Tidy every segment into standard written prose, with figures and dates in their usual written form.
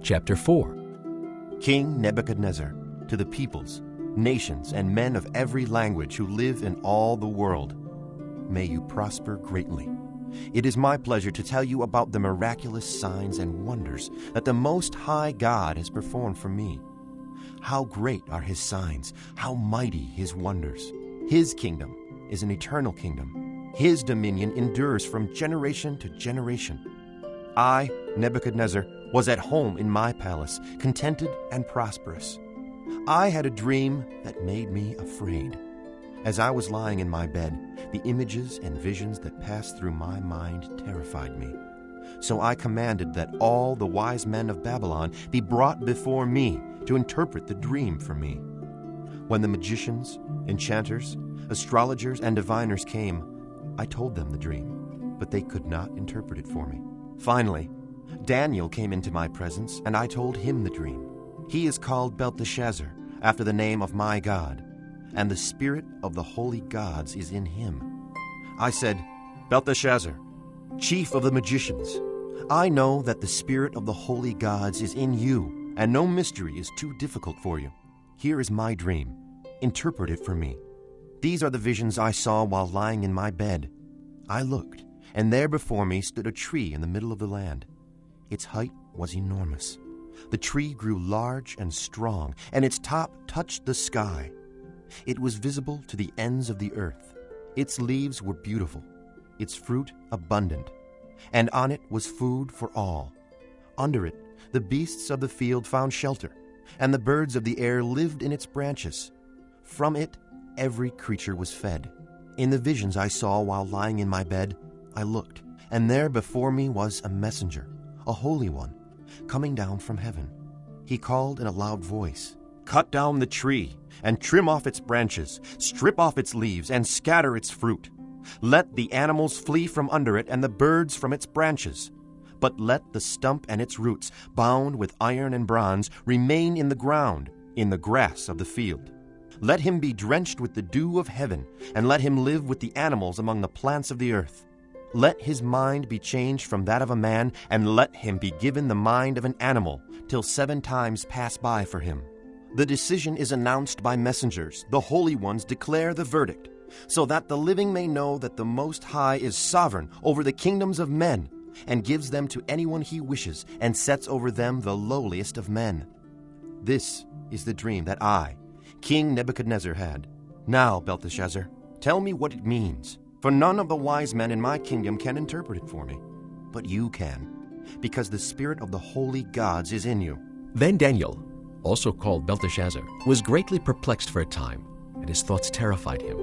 Chapter 4. King Nebuchadnezzar, to the peoples, nations, and men of every language who live in all the world, may you prosper greatly. It is my pleasure to tell you about the miraculous signs and wonders that the Most High God has performed for me. How great are His signs, how mighty His wonders. His kingdom is an eternal kingdom. His dominion endures from generation to generation. I, Nebuchadnezzar, was at home in my palace, contented and prosperous. I had a dream that made me afraid. As I was lying in my bed, the images and visions that passed through my mind terrified me. So I commanded that all the wise men of Babylon be brought before me to interpret the dream for me. When the magicians, enchanters, astrologers, and diviners came, I told them the dream, but they could not interpret it for me. Finally, Daniel came into my presence, and I told him the dream. He is called Belteshazzar, after the name of my God, and the spirit of the holy gods is in him. I said, Belteshazzar, chief of the magicians, I know that the spirit of the holy gods is in you, and no mystery is too difficult for you. Here is my dream. Interpret it for me. These are the visions I saw while lying in my bed. I looked, and there before me stood a tree in the middle of the land. Its height was enormous. The tree grew large and strong, and its top touched the sky. It was visible to the ends of the earth. Its leaves were beautiful, its fruit abundant, and on it was food for all. Under it, the beasts of the field found shelter, and the birds of the air lived in its branches. From it, every creature was fed. In the visions I saw while lying in my bed, I looked, and there before me was a messenger, a holy one, coming down from heaven. He called in a loud voice, Cut down the tree, and trim off its branches, strip off its leaves, and scatter its fruit. Let the animals flee from under it, and the birds from its branches. But let the stump and its roots, bound with iron and bronze, remain in the ground, in the grass of the field. Let him be drenched with the dew of heaven, and let him live with the animals among the plants of the earth. Let his mind be changed from that of a man, and let him be given the mind of an animal, till 7 times pass by for him. The decision is announced by messengers. The holy ones declare the verdict, so that the living may know that the Most High is sovereign over the kingdoms of men, and gives them to anyone he wishes, and sets over them the lowliest of men. This is the dream that I, King Nebuchadnezzar, had. Now, Belteshazzar, tell me what it means, for none of the wise men in my kingdom can interpret it for me. But you can, because the spirit of the holy gods is in you. Then Daniel, also called Belteshazzar, was greatly perplexed for a time, and his thoughts terrified him.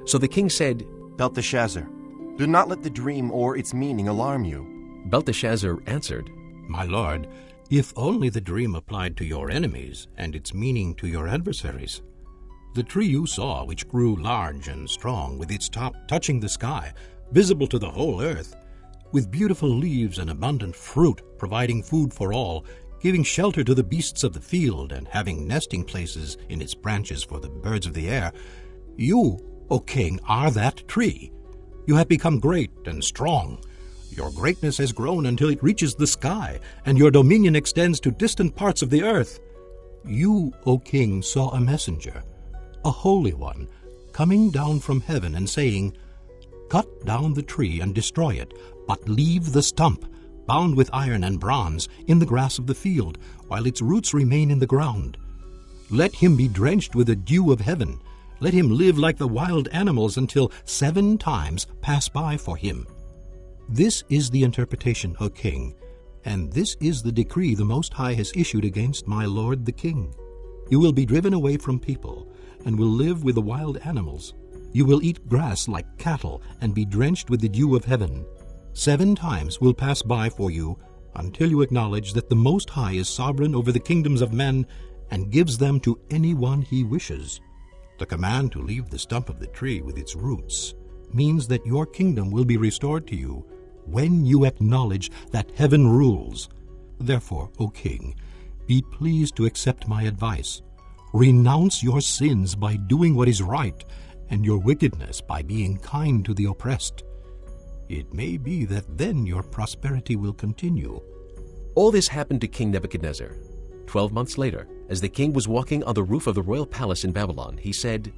So the king said, Belteshazzar, do not let the dream or its meaning alarm you. Belteshazzar answered, My lord, if only the dream applied to your enemies and its meaning to your adversaries. The tree you saw, which grew large and strong, with its top touching the sky, visible to the whole earth, with beautiful leaves and abundant fruit, providing food for all, giving shelter to the beasts of the field, and having nesting places in its branches for the birds of the air, you, O king, are that tree. You have become great and strong. Your greatness has grown until it reaches the sky, and your dominion extends to distant parts of the earth. You, O king, saw a messenger, a holy one, coming down from heaven and saying, Cut down the tree and destroy it, but leave the stump, bound with iron and bronze, in the grass of the field, while its roots remain in the ground. Let him be drenched with the dew of heaven. Let him live like the wild animals until 7 times pass by for him. This is the interpretation, O king, and this is the decree the Most High has issued against my lord the king. You will be driven away from people, and will live with the wild animals. You will eat grass like cattle, and be drenched with the dew of heaven. 7 times will pass by for you, until you acknowledge that the Most High is sovereign over the kingdoms of men, and gives them to anyone he wishes. The command to leave the stump of the tree with its roots means that your kingdom will be restored to you when you acknowledge that heaven rules. Therefore, O king, be pleased to accept my advice. Renounce your sins by doing what is right, and your wickedness by being kind to the oppressed. It may be that then your prosperity will continue. All this happened to King Nebuchadnezzar. 12 months later, as the king was walking on the roof of the royal palace in Babylon, he said,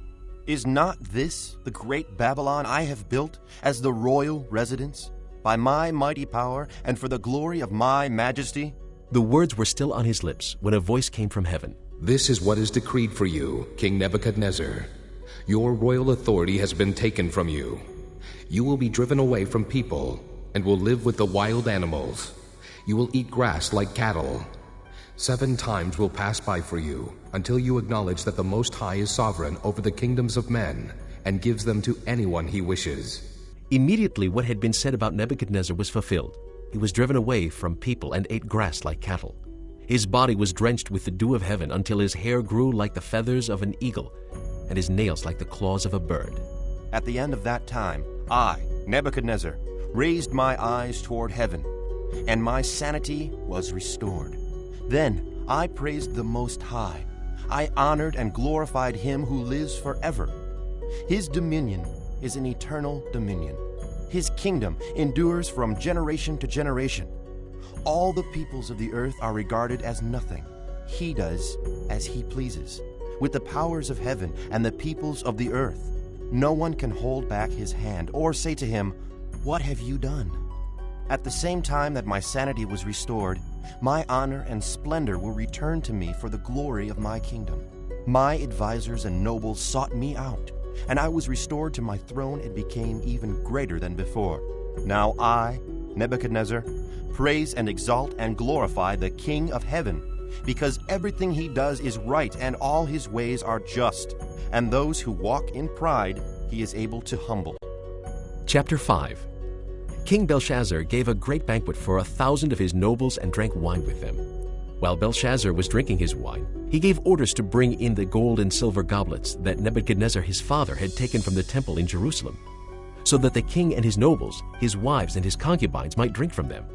Is not this the great Babylon I have built as the royal residence, by my mighty power and for the glory of my majesty? The words were still on his lips when a voice came from heaven. This is what is decreed for you, King Nebuchadnezzar. Your royal authority has been taken from you. You will be driven away from people and will live with the wild animals. You will eat grass like cattle. 7 times will pass by for you until you acknowledge that the Most High is sovereign over the kingdoms of men and gives them to anyone he wishes. Immediately what had been said about Nebuchadnezzar was fulfilled. He was driven away from people and ate grass like cattle. His body was drenched with the dew of heaven until his hair grew like the feathers of an eagle and his nails like the claws of a bird. At the end of that time, I, Nebuchadnezzar, raised my eyes toward heaven, and my sanity was restored. Then I praised the Most High. I honored and glorified him who lives forever. His dominion is an eternal dominion. His kingdom endures from generation to generation. All the peoples of the earth are regarded as nothing. He does as he pleases. With the powers of heaven and the peoples of the earth, no one can hold back his hand or say to him, What have you done? At the same time that my sanity was restored, my honor and splendor will return to me for the glory of my kingdom. My advisors and nobles sought me out, and I was restored to my throne and became even greater than before. Now I, Nebuchadnezzar, praise and exalt and glorify the King of heaven, because everything he does is right and all his ways are just, and those who walk in pride he is able to humble. Chapter 5. King Belshazzar gave a great banquet for 1,000 of his nobles and drank wine with them. While Belshazzar was drinking his wine, he gave orders to bring in the gold and silver goblets that Nebuchadnezzar his father had taken from the temple in Jerusalem, so that the king and his nobles, his wives and his concubines might drink from them.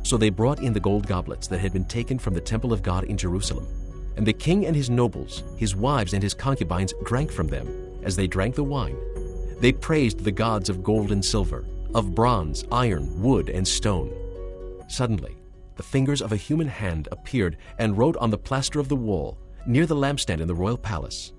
So they brought in the gold goblets that had been taken from the temple of God in Jerusalem. And the king and his nobles, his wives and his concubines drank from them. As they drank the wine, they praised the gods of gold and silver, of bronze, iron, wood, and stone. Suddenly, the fingers of a human hand appeared and wrote on the plaster of the wall, near the lampstand in the royal palace.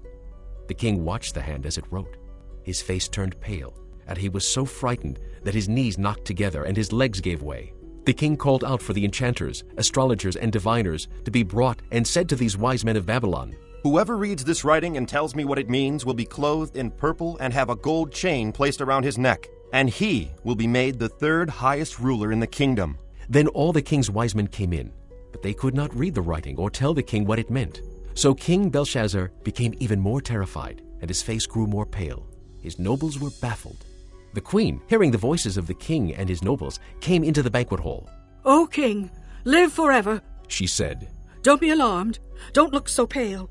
The king watched the hand as it wrote. His face turned pale, and he was so frightened that his knees knocked together and his legs gave way. The king called out for the enchanters, astrologers, and diviners to be brought and said to these wise men of Babylon, Whoever reads this writing and tells me what it means will be clothed in purple and have a gold chain placed around his neck, and he will be made the 3rd highest ruler in the kingdom. Then all the king's wise men came in, but they could not read the writing or tell the king what it meant. So King Belshazzar became even more terrified, and his face grew more pale. His nobles were baffled. The queen, hearing the voices of the king and his nobles, came into the banquet hall. "O king, live forever," she said. "Don't be alarmed. Don't look so pale.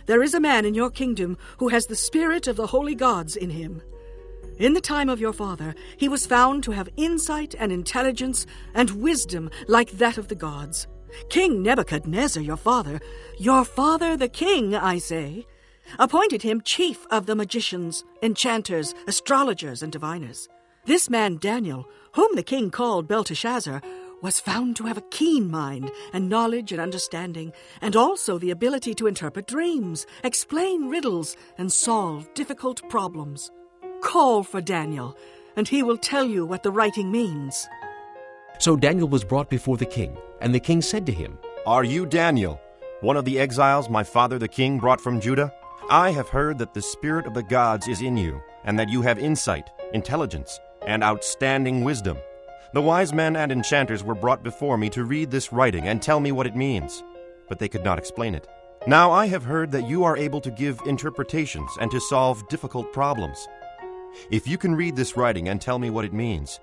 There is a man in your kingdom who has the spirit of the holy gods in him. In the time of your father, he was found to have insight and intelligence and wisdom like that of the gods. King Nebuchadnezzar, your father the king, I say, appointed him chief of the magicians, enchanters, astrologers, and diviners. This man Daniel, whom the king called Belteshazzar, was found to have a keen mind and knowledge and understanding, and also the ability to interpret dreams, explain riddles, and solve difficult problems. Call for Daniel, and he will tell you what the writing means." So Daniel was brought before the king, and the king said to him, Are you Daniel, one of the exiles my father the king brought from Judah? I have heard that the spirit of the gods is in you, and that you have insight, intelligence, and outstanding wisdom. The wise men and enchanters were brought before me to read this writing and tell me what it means, but they could not explain it. Now I have heard that you are able to give interpretations and to solve difficult problems. If you can read this writing and tell me what it means,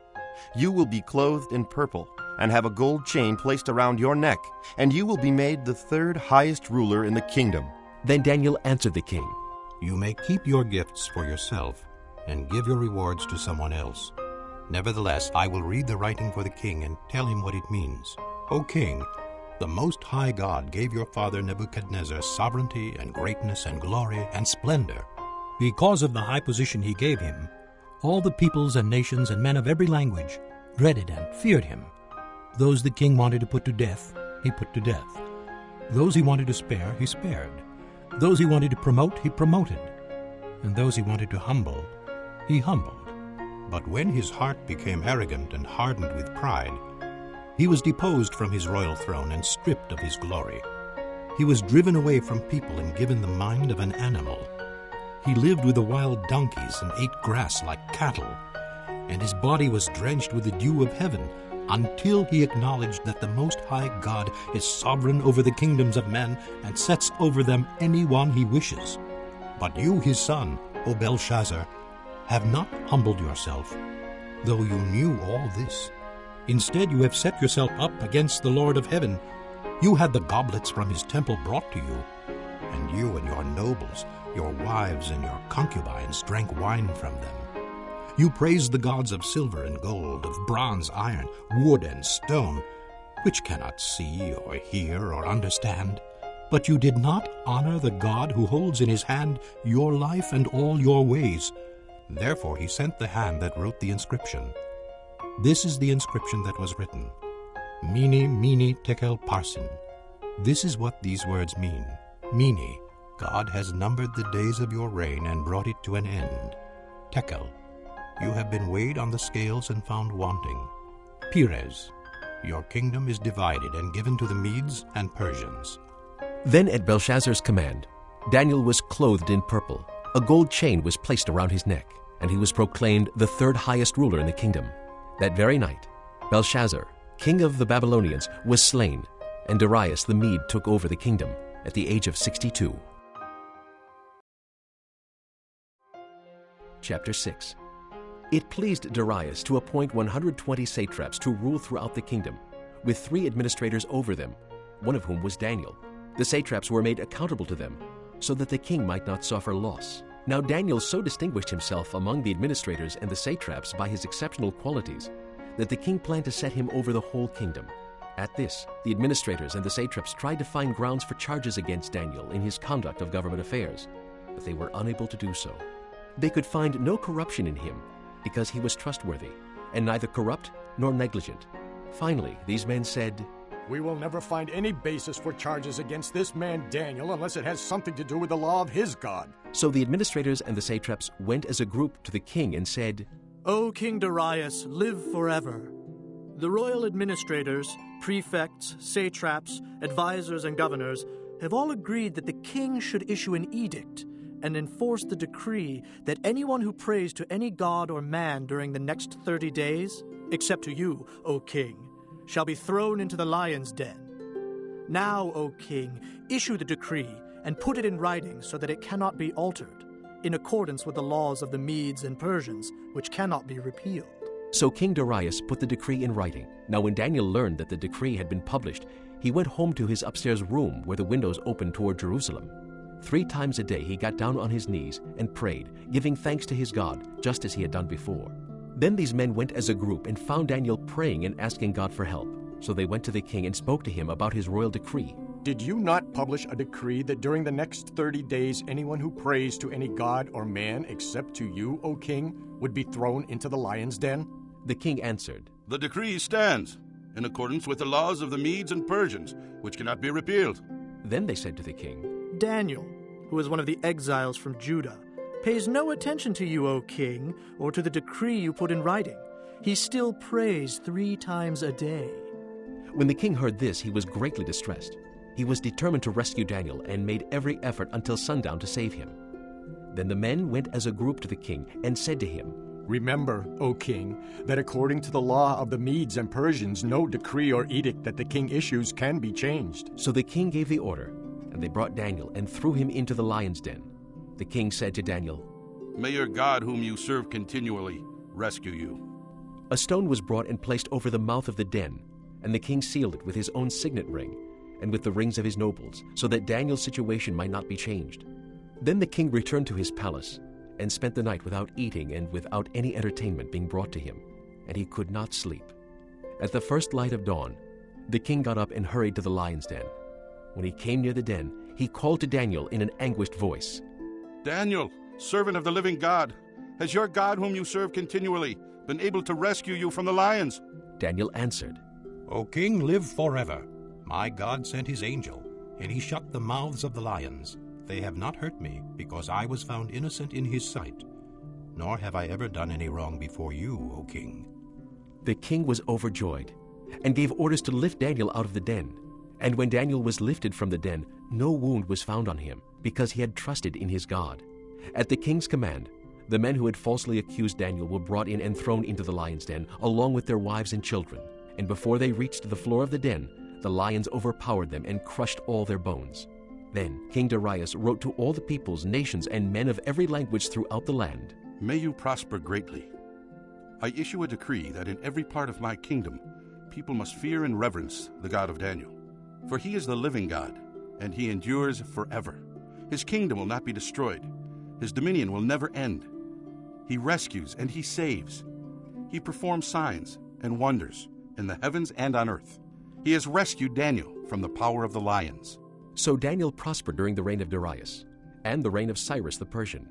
you will be clothed in purple and have a gold chain placed around your neck, and you will be made the 3rd highest ruler in the kingdom. Then Daniel answered the king, You may keep your gifts for yourself and give your rewards to someone else. Nevertheless, I will read the writing for the king and tell him what it means. O king, the Most High God gave your father Nebuchadnezzar sovereignty and greatness and glory and splendor. Because of the high position he gave him, all the peoples and nations and men of every language dreaded and feared him. Those the king wanted to put to death, he put to death. Those he wanted to spare, he spared. Those he wanted to promote, he promoted. And those he wanted to humble, he humbled. But when his heart became arrogant and hardened with pride, he was deposed from his royal throne and stripped of his glory. He was driven away from people and given the mind of an animal. He lived with the wild donkeys and ate grass like cattle, and his body was drenched with the dew of heaven, until he acknowledged that the Most High God is sovereign over the kingdoms of men and sets over them anyone he wishes. But you, his son, O Belshazzar, have not humbled yourself, though you knew all this. Instead, you have set yourself up against the Lord of heaven. You had the goblets from his temple brought to you, and you and your nobles, your wives and your concubines drank wine from them. You praised the gods of silver and gold, of bronze, iron, wood, and stone, which cannot see or hear or understand. But you did not honor the God who holds in his hand your life and all your ways. Therefore he sent the hand that wrote the inscription. This is the inscription that was written: Mene, Mene, Tekel, Parsin. This is what these words mean. Mene, God has numbered the days of your reign and brought it to an end. Tekel, you have been weighed on the scales and found wanting. Perez, your kingdom is divided and given to the Medes and Persians. Then at Belshazzar's command, Daniel was clothed in purple. A gold chain was placed around his neck, and he was proclaimed the third highest ruler in the kingdom. That very night, Belshazzar, king of the Babylonians, was slain, and Darius the Mede took over the kingdom at the age of 62. Chapter 6. It pleased Darius to appoint 120 satraps to rule throughout the kingdom, with 3 administrators over them, one of whom was Daniel. The satraps were made accountable to them, so that the king might not suffer loss. Now Daniel so distinguished himself among the administrators and the satraps by his exceptional qualities that the king planned to set him over the whole kingdom. At this, the administrators and the satraps tried to find grounds for charges against Daniel in his conduct of government affairs, but they were unable to do so. They could find no corruption in him, because he was trustworthy, and neither corrupt nor negligent. Finally, these men said, "We will never find any basis for charges against this man Daniel unless it has something to do with the law of his God." So the administrators and the satraps went as a group to the king and said, "O King Darius, live forever. The royal administrators, prefects, satraps, advisors, and governors have all agreed that the king should issue an edict and enforce the decree that anyone who prays to any god or man during the next 30 days, except to you, O king, shall be thrown into the lion's den. Now, O king, issue the decree and put it in writing so that it cannot be altered, in accordance with the laws of the Medes and Persians, which cannot be repealed." So King Darius put the decree in writing. Now when Daniel learned that the decree had been published, he went home to his upstairs room where the windows opened toward Jerusalem. 3 times a day he got down on his knees and prayed, giving thanks to his God, just as he had done before. Then these men went as a group and found Daniel praying and asking God for help. So they went to the king and spoke to him about his royal decree. "Did you not publish a decree that during the next 30 days anyone who prays to any god or man except to you, O king, would be thrown into the lion's den?" The king answered, "The decree stands, in accordance with the laws of the Medes and Persians, which cannot be repealed." Then they said to the king, Daniel, who is one of the exiles from Judah, pays no attention to you, O king, or to the decree you put in writing. He still prays 3 times a day. When the king heard this, he was greatly distressed. He was determined to rescue Daniel and made every effort until sundown to save him. Then the men went as a group to the king and said to him, "Remember, O king, that according to the law of the Medes and Persians, no decree or edict that the king issues can be changed." So the king gave the order, and they brought Daniel and threw him into the lion's den. The king said to Daniel, "May your God, whom you serve continually, rescue you." A stone was brought and placed over the mouth of the den, and the king sealed it with his own signet ring and with the rings of his nobles, so that Daniel's situation might not be changed. Then the king returned to his palace and spent the night without eating and without any entertainment being brought to him, and he could not sleep. At the first light of dawn, the king got up and hurried to the lion's den. When he came near the den, he called to Daniel in an anguished voice, "Daniel, servant of the living God, has your God, whom you serve continually, been able to rescue you from the lions?" Daniel answered, O king, live forever. My God sent his angel, and he shut the mouths of the lions. They have not hurt me, because I was found innocent in his sight. Nor have I ever done any wrong before you, O king. The king was overjoyed, and gave orders to lift Daniel out of the den. And when Daniel was lifted from the den, no wound was found on him, because he had trusted in his God. At the king's command, the men who had falsely accused Daniel were brought in and thrown into the lion's den, along with their wives and children. And before they reached the floor of the den, the lions overpowered them and crushed all their bones. Then King Darius wrote to all the peoples, nations, and men of every language throughout the land. May you prosper greatly. I issue a decree that in every part of my kingdom, people must fear and reverence the God of Daniel. For he is the living God, and he endures forever. His kingdom will not be destroyed. His dominion will never end. He rescues and he saves. He performs signs and wonders in the heavens and on earth. He has rescued Daniel from the power of the lions. So Daniel prospered during the reign of Darius and the reign of Cyrus the Persian.